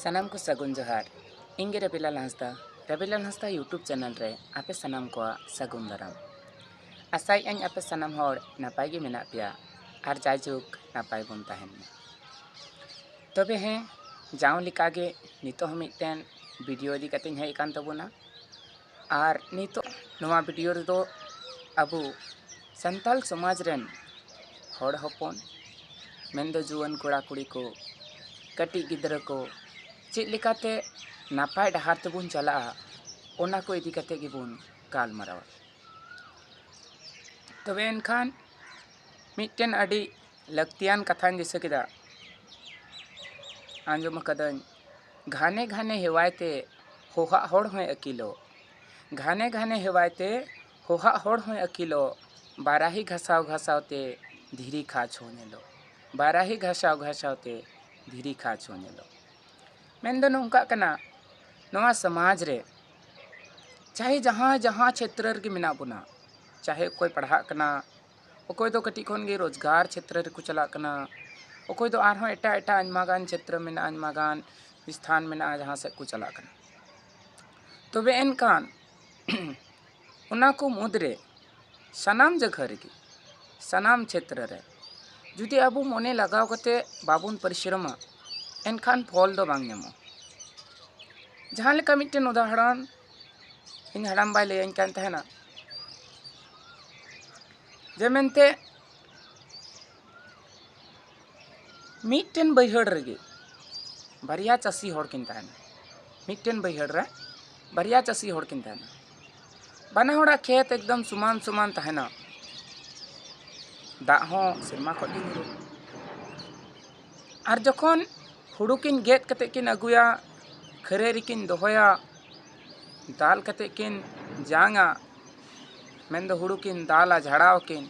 सानाम को सगुन जोहार इंगे रबिलाल हंसदा यूट्यूब चैनल रे आपे सानाम को सगुन दाराम आसाई अñ आपे सानाम होड़ नापाय गे मेना पेया आर जायजुग नापाय बन तहन में तबे हैं जाव लिकागे नितो हम मिटन वीडियो इदी कते हेज कान तबोना आर नितो नोवा वीडियो रे दो अबु संताल समाज रेन होड़ हपन मेंदो जुआन कोड़ा कुड़ी को कटी गिद्र को चेक लेकाते नापाय डहार तबुन चला ओना को इदी कते गिबुन गालमारावा तबे एनखान मिटन अडी लक्तियान कथान दिस केदा आंजम कदन घाने घाने हेवायते होहा होड़ होय अकिलो घाने घाने हेवायते होहा होड़ होय अकिलो बाराही घसाव घसावते धीरी खा छोनेलो बाराही घसाव घसावते धीरी खा छोनेलो मेंदो नोंका कना नोआ समाज रे चाहे जहाँ जहाँ क्षेत्र रे मेना बुना चाहे कोई पढ़ा कना ओकोय दो कटी खन गे रोजगार क्षेत्र रे को चला कना ओकोय दो आरहों एटा एटा अनमागान क्षेत्र में अनमागान स्थान में जहाँ से को चला कना तबे एनकान उना को मुद्रे सनाम जगह रे सनाम क्षेत्र रे जुदी अबु मने लगाव कते बाबुन परिश्रम एनखान फल दो बांग नेमो जहाँ लेका मिटन उदाहरण इन हड़ाम बाय लैन कान तहना जे मेनते मिटन बैहड़ रेगे बारिया चासी होड़ किन तहना मिटन बैहड़ रे बारिया चासी होड़ किन तहना बाना होड़ा खेत एकदम सुमान सुमान तहना दाग हो सिरमा खट गिरो आर जखन हुड़ू किन गेद कते किन अगुया खरे रिकिन दोहया दाल कते किन जांगा मेंदो हुड़ू किन दाला झाड़ाव किन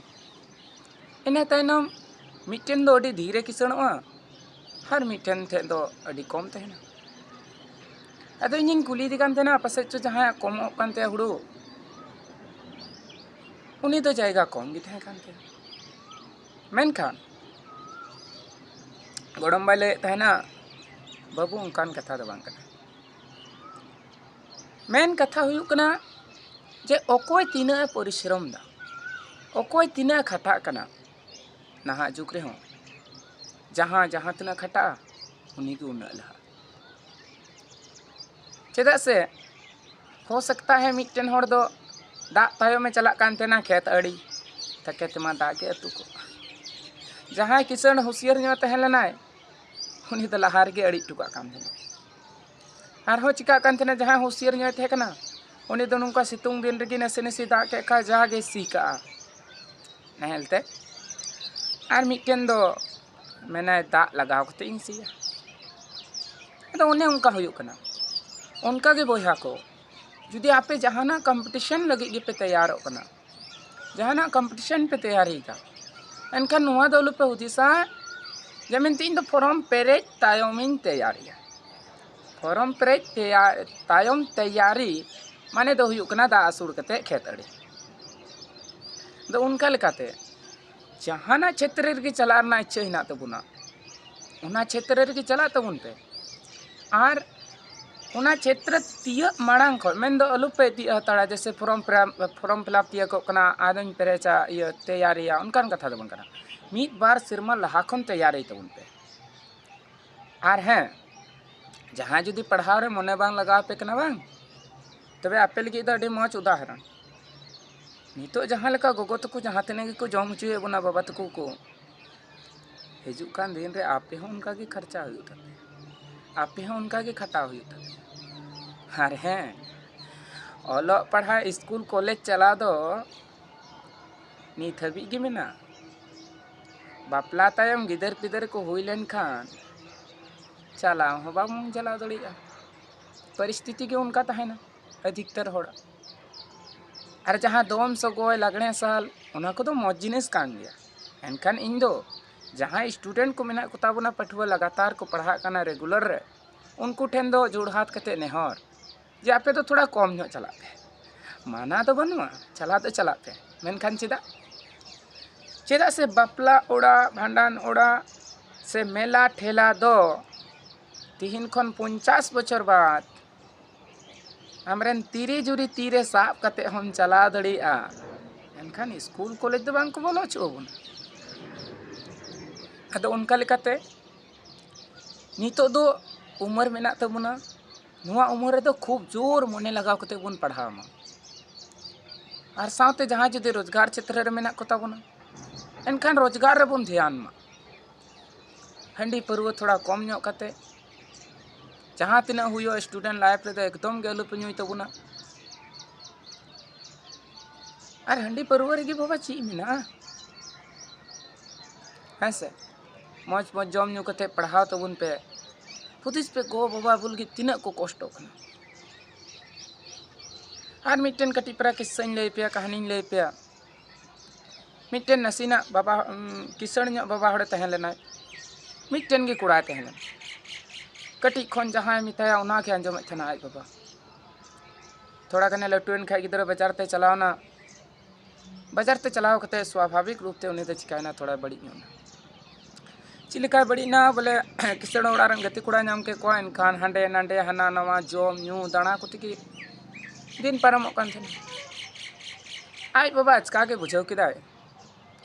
इना तायनम मिटन दो अडी धीरे किसणोआ हर मिटन थे दो अडी कम तहना अदो इनिन कुली दिकान तेना पासे चो जहां कम कानते हुड़ू उनी दो जायगा कम गी तहे कानते मेनखान गोड़म बाले तहना बाबू उनकान कथा दो बांग कना मेन कथा हुयु कना जे ओकोय तीना परिश्रम दा ओकोय तीना खटा कना नहा जुग रे हो जहाँ जहाँ तना खटा उन्हीं के उन्ना लहा चेदा से हो सकता है मिटन होड़ दो दा तायो में चला कान तेना खेत अड़ी तके तमा दा के अतु को जहाँ किसान होशियार ᱧᱚᱜ तहन लनाय उनी द लहार गे अड़ी टुका कान देना आर हो चिका कान तेना जहाँ होशियार ᱧᱚᱜ थे कना उनी द नुका सितुंग दिन रेगी नसे नसे दा के का जागे सीका नहलते आर मिटन दो मेना दा लगाव कते इन सिया तो उन्हें उनका हुयु कना उनका गे बोया को जुदी आपे जहाना कंपटीशन लगी गे पे तैयार कना जहाना कंपटीशन पे तैयारी का एनखान नुआ दो पे हुदिसा जमीन तीन दो फॉर्म पेरे तायोमिन तैयारी फॉर्म पेरे तायोम तैयारी माने दो हुयु कना दा आसुड़ कते खेत अड़ी दो उनका लेकाते जहाना क्षेत्र रे चला रना इच्छा हिना तबुना उना क्षेत्र रे चला तबुन पे आर उना क्षेत्र तिया मांग खो मेन दो अलु पे ति हताड़ा जैसे फॉर्म फिलअप तिया को कना आदन पेरेचा ये तैयारी उनकान कथा दबन कना मीत बार सिरमा लहा खन तैयारी तबुन पे आर हैं जहाँ जुदी पढ़ाव रे मने बांग लगाव पे कना बांग तबे आपे लगी द अडी मौज उदाहरण नितो जहाँ लेका गोगो तको जहाँ तने को जम हुचुए बना बाबा तको को हिजु कान दिन रे आपे हो उनका के खर्चा हुई था आपे हो उनका के खटा हुई था हार हैं ओलो पढ़ा स्कूल कॉलेज चला दो नीत हबी गे मेना बापला तायम गिदर पिदर को हुई लेन खान चला हो बाबू चला दड़िया परिस्थिति के उनका तहना अधिकतर होड़ा और जहाँ दोम सगोय लगने साल उना को दो मौज जिनिस कान गया एनखान इन दो जहाँ स्टूडेंट को मेना को ताबुना पठुआ लगातार को पढ़ा कना रेगुलर रे उनको ठेन दो जोड़ हाथ कते नेहर जे आपे तो थोड़ा कम ᱧᱚᱜ चला पे माना तो बनुआ चला पे मेनखान चेदा से बापला ओड़ा भांडान ओड़ा से मेला ठेला दो तिहिन खन 50 बछर बाद हमरेन तीरे जुरी तीरे साब कते हम चला दड़िया एनखान स्कूल कॉलेज दो बांग को बोलो चोबन अदो उनका लेकाते नितो दो उम्र मेना तबुना नुआ उम्र दो खूब जोर मने लगाव कते बन पढ़ावा और साथे जहाँ जुदे रोजगार क्षेत्र रे मेना को ताबुना एनखान रोजगार रे बन ध्यान मा हंडी परव थोड़ा कम ᱧᱚᱜ कते जहाँ तिना हुयो स्टूडेंट लाइफ रे तो एकदम गे आलू पे ᱧᱩᱭ ताबुना और हंडी परव रे बाबा ची मेना हेसे मौज मौज जम ᱧᱩ कते पढ़ाव ताबुन पे हुदिस पे गो बाबा बुलगी तिना को कष्टो कना और मिट्टन कटी परा किस्सा लई पे कहानी लई पे मिट्टन नसीना बाबा किसण ᱧᱚᱜ बाबा हड़े तहें लेना मिट्टन गे कुड़ा तहें लेना कटी खन जहाँ मिताया उना के अंजम थना आज बाबा थोड़ा कने लटुन खाई गिदरा बाजार ते चलावना बाजार ते चलाव कते स्वाभाविक रूप ते उनी ते चिकायना थोड़ा बड़ी ᱧᱚᱜ चिलिका बड़ी ना बोले किसण ओड़ारन गति कुड़ा नाम के को एनखान हांडे नांडे हना नवा जम ᱧᱩ दाणा कुति की दिन पारमोग कान थेन आज बाबा अचका के बुझाव किदा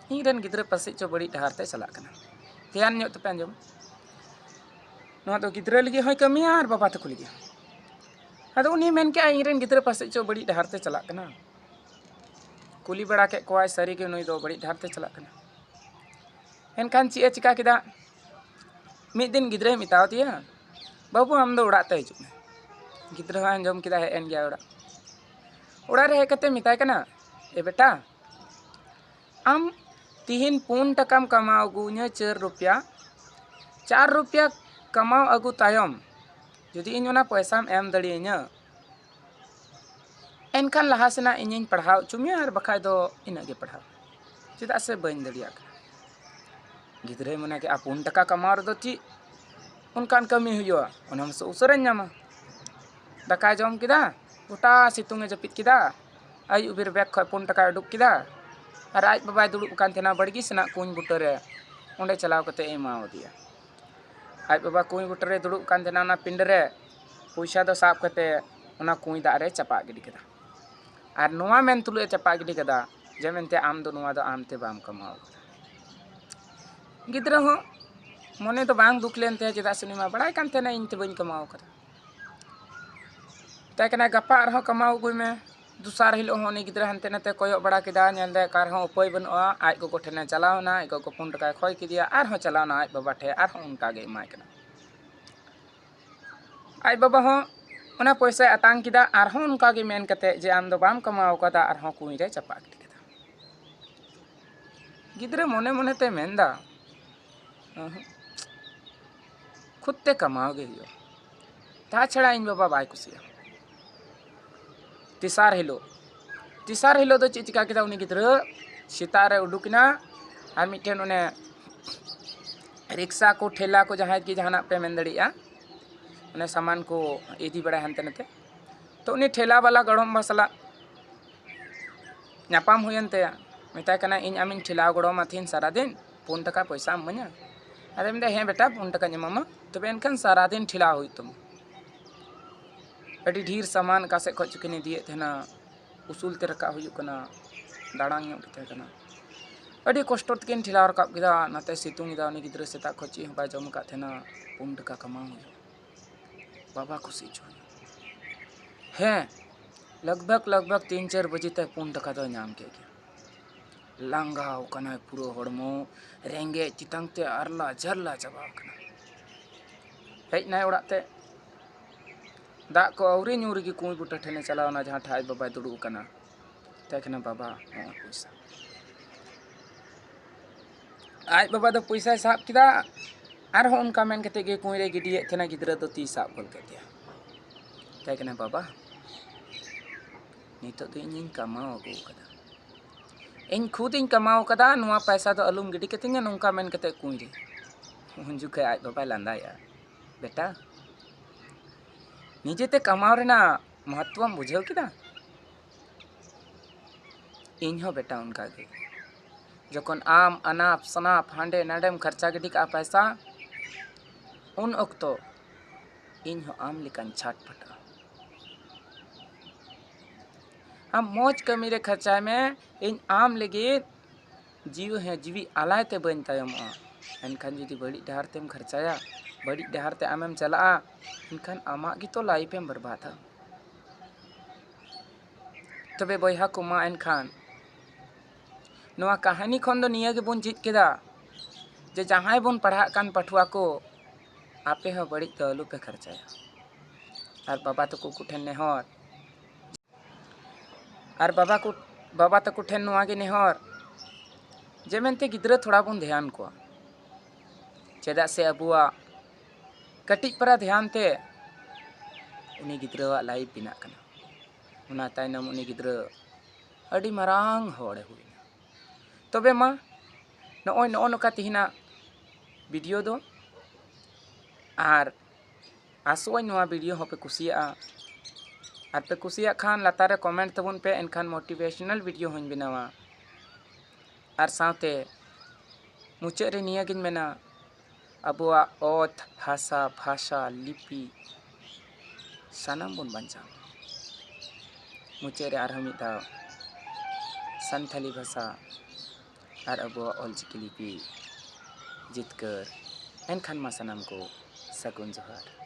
ᱤᱧᱨᱮᱱ गिद्रे पासे चो बड़ी डहार ते चला कना ध्यान ᱧᱚᱜ तपे अंजम नोआ दो गिद्रे लगी होय कमिया और बाबा तको लगी अदो उनी मेन के ᱤᱧᱨᱮᱱ गिद्रे पासे चो बड़ी डहार ते चला कना कुली बड़ा के कोय सारी के नुई दो बड़ी डहार ते चला कना एनखान ची चिका किदा मिद दिन गिद्रे मिताव दिया बाबू हम दो उड़ा ते हिजुग मे गिद्रे अंजम किदा हे एन गया उड़ा रे कते मिताय कना ए बेटा आम तिहिन 4 टकाम कमाओ गुन्या 4 रुपया कमाओ अगु तायम जुदी इन ओना पैसा एम दड़िये냐 एनखान लहा सेना इनिन पढ़ाव चुमिया और बखाय दो इना गे पढ़ाव चेदा से बइन दड़िया गिद्रे मने के 4 टका कमाओ रे दो ची उनकान कमी हुयो ओनम से उसरन ᱧᱟᱢᱟ दाका जम किदा गोटा सितुंगे जपित किदा आई उबिर बैग खय 4 टका उडुक किदा और आज बाबा दुड़ुब कान थेना बड़गी सेना कुंज बुटरे ओंडे चलाव कते एमाव दिया आज बाबा कुंज बुटरे दुड़ुब कान थेना ना पिंडरे पैसा दो साब कते ओना कुंज दा रे चपा गिडी कदा और नोआ मेन तुलु चपा गिडी कदा जे मेनते आम दो नोआ दो आमते बाम कमाव गिद्रा हो मने तो बांग दुख लेनते चेदा सुनिमा बड़ाय कान थेना इनते बइन कमाव कदा तकना गपा आरहो कमाव गुई में दूसर हिलो होनी गिद्रा हनते नते कोयो बड़ा किदा नेलदे कार हो उपाय बनुआ आज को ठेने चलावना आज को 4 टका खय किदिया आर हो चलावना आज बाबा ठे आर हो उनका गे माय कना आज बाबा हो ओना पैसा अतांग किदा आर हो उनका गे मेन कते जे आम दो बाम कमाव कदा आर हो कुई रे चपा किदा गिद्रा मने मने ते मेनदा खुद ते कमाव गे हियो ता छड़ा इन बाबा बाय कुसिया तिसार हिलो दो चिका किदा उनी गिद्रा सितारे उडुकिना और मिठेन उन्हें रिक्शा को ठेला को जहाँ की जहाना पे मेन दड़िया उन्हें सामान को इदी बड़ा हनते नते तो उन्हें ठेला वाला गड़म बसला नापाम हुयनते मिताय कना इन आमिन ठेला गड़म अथिन सारा दिन 4 टका पैसा मना अरे मिदा हे बेटा 4 टका ᱧᱟᱢᱟᱢᱟ तबे एनखान सारा दिन ठेला हुई तुम अड़ी ढेर सामान कासे खो चुकिनी दिए थेना उसूल ते रका हुई कना दाड़ांग ᱧᱚᱜ किते कना अड़ी कष्ट तकिन ठेला रकाब किदा नाते सितुंग दा उनी गिद्रा सेता खची हबा जम का थेना 4 टका कमाऊ बाबा खुशी जो है लगभग 3-4 बजे तक 4 टका दो नाम के लांगाव कना पुरो हड़मो रेंगे चितांग ते अरला झरला चबा कना हेज नाय ओड़ा ते दा को औरी ᱧᱩᱨ गी कुई बुटा ठेने चलावना जहाँ ठाज बाबा दुड़ुब कना तकना बाबा पैसा आज बाबा दो पैसा साब किदा आर हो उनका मेन कते गे कुई रे गिडिये थेना गिद्रा दो ती साब गोल कतिया तकना बाबा नितो दो इन कमाओ अगु कदा इन खुद इन कमाओ कदा नुआ पैसा दो अलुम गिडी कतिया नोंका मेन कते कुई रे हुंजु के आज बाबा लांदाया बेटा निजेते कमाव रेना महत्वम बुझाव किदा इन हो बेटा उनका गे जखन आम अनाप सनाप हांडे नाडेम खर्चा गिडी का पैसा उन अक्तो इन हो आम लेकान छाटपटा आम मौज कमी रे खर्चाय में इन आम लगे जीव है जीवी आलायते बन तायमोआ एनखान जुदी बड़ी डहार तेम खर्चाया बड़ी डहार ते आमेम चला इनखान आमा की तो लाइफ एम बर्बाद है तबे बयहा को मा एनखान नोआ कहानी खन दो निया के बुन चित केदा जे जहां बुन पढ़ा कान पठुआ को आपे हो बड़ी तो आलू पे खर्चाया और बाबा तको कुठेन नेहर और बाबा तको ठेन नोआ के नेहर जे मेनते गिद्रा थोड़ा बुन ध्यान को चेदा से अबुआ कटिक परा ध्यान ते उनी गिद्रा लाइफ बिना कना उना तायनम उनी गिद्रा अडी मरांग होड़े हुईना तबे मा नोय नो नोका तिहिना वीडियो दो और आसोय नोआ वीडियो हो पे कुसिया और पे कुसिया खान लातारे कमेंट तबुन पे एनखान मोटिवेशनल वीडियो होइन बनावा और साथे मुचाद रे निया गिन मेना अबुआ ओत हासा भाषा लिपि सानाम बुन बांचा मुचाद रे आरहा मिद दाव सानथाली भाषा और अबुआ ऑलचिकी लिपि जितकर एनखान मा सानाम को सगुन जोहार।